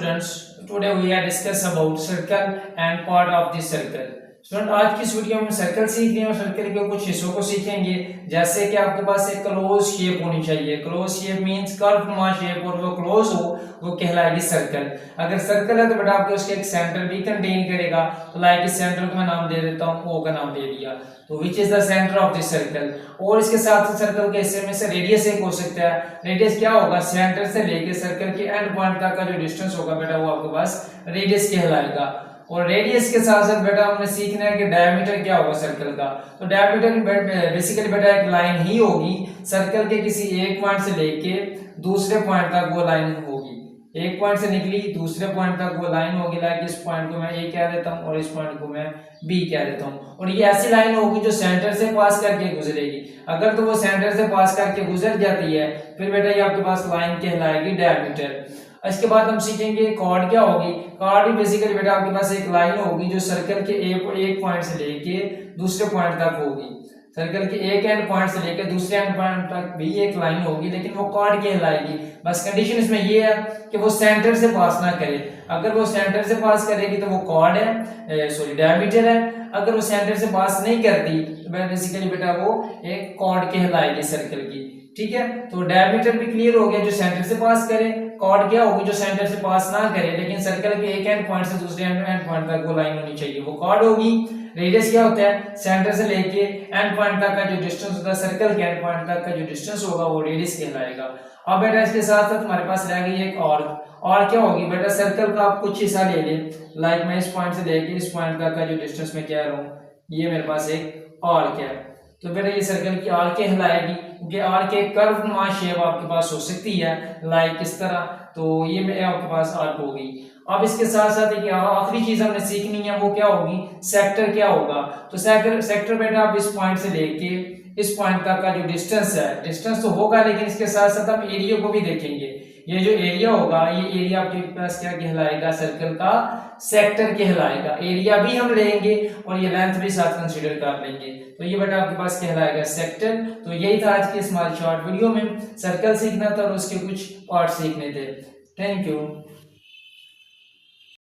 students, today we are discuss about circle and part of the circle. Student आज की इस video में circle सीख रहे हैं और सर्कल के कुछ हिस्सों को सीखेंगे। जैसे कि आपके पास एक क्लोज शेप होनी चाहिए। क्लोज शेप मींस कर्वनुमा शेप, और वो क्लोज हो वो कहलाएगी सर्कल। अगर सर्कल है तो बेटा आपके उसके एक सेंटर भी कंटेन करेगा। तो लाइक इस सेंटर को मैं नाम दे देता हूँ, ओ का नाम दे दिया, तो which is the centre of the circle. और इसके साथ सर्कल के हिस्से में से रेडियस एक हो सकता है। रेडियस क्या होगा? सेंटर से लेके सर्कल के एंड पॉइंट तक का जो डिस्टेंस होगा बेटा वो आपके पास रेडियस कहलाएगा। और रेडियस के साथ साथ बेटा हमने सीखना है कि डायमीटर क्या होगा सर्कल का। तो डायमीटर बेसिकली बेटा एक लाइन ही होगी सर्कल के किसी एक पॉइंट से लेके दूसरे पॉइंट तक वो लाइन होगी। एक पॉइंट से निकली दूसरे पॉइंट तक वो लाइन होगी। लाइक इस पॉइंट को मैं ए कह देता हूँ और इस पॉइंट को मैं बी कह देता हूँ। और ये ऐसी लाइन होगी जो सेंटर से पास करके गुजरेगी। अगर तो वो सेंटर से पास करके गुजर जाती है फिर बेटा ये आपके पास लाइन कहलाएगी डायमीटर। इसके बाद हम सीखेंगे कॉर्ड क्या होगी। कॉर्ड भी बेसिकली बेटा आपके पास एक लाइन होगी जो सर्कल के एक पॉइंट से लेके दूसरे पॉइंट तक होगी। सर्कल के एक एंड पॉइंट से लेकर दूसरे एंड पॉइंट तक भी एक लाइन होगी, लेकिन वो कॉर्ड कहलाएगी। बस कंडीशन इसमें ये है कि वो सेंटर से पास ना करे। अगर वो सेंटर से पास करेगी तो वो कॉर्ड है, सॉरी डायमीटर है। अगर वो सेंटर से पास नहीं करती तो बेसिकली बेटा वो एक कॉर्ड कहलाएगी सर्कल की। ठीक है, तो डायमीटर भी क्लियर हो गया, जो सेंटर से पास करे। कॉर्ड क्या होगी? जो सेंटर से पास ना करे लेकिन सर्कल के एक एंड पॉइंट से दूसरे एंड पॉइंट तक वो लाइन होनी चाहिए, वो कॉर्ड होगी। रेडियस क्या होता है? सेंटर से लेके एंड पॉइंट तक का जो डिस्टेंस होता है, सर्कल के एंड पॉइंट तक का जो डिस्टेंस होगा वो रेडियस कहलाएगा। अब बेटा इसके साथ साथ हमारे पास रह गई एक और क्या होगी बेटा? सर्कल का आप कुछ हिस्सा ले लें। लाइक मैं इस पॉइंट से लेके इस पॉइंट तक का जो डिस्टेंस मैं कह रहा हूँ, ये मेरे पास एक आर्क है। तो बेटा ये सर्कल की आर्क कहलाएगी, क्योंकि आर्क एक कर्वनुमा शेप आपके पास हो सकती है लाइक इस तरह। तो ये मेरे आपके पास आर्क होगी। अब इसके साथ साथ एक आखिरी चीज हमने सीखनी है, वो क्या होगी? सेक्टर क्या होगा? तो सेक्टर बेटा आप इस पॉइंट से लेके इस पॉइंट तक का जो डिस्टेंस है, डिस्टेंस तो होगा लेकिन इसके साथ साथ हम एरिया को भी देखेंगे। ये जो एरिया होगा, ये एरिया आपके पास क्या कहलाएगा? सर्कल का सेक्टर कहलाएगा। एरिया भी हम लेंगे और ये लेंथ भी साथ कंसीडर कर लेंगे। तो ये बेटा आपके पास कहलाएगा सेक्टर। तो यही था आज के इस हमारी शॉर्ट वीडियो में। सर्कल सीखना था और उसके कुछ पार्ट सीखने थे। Thank you.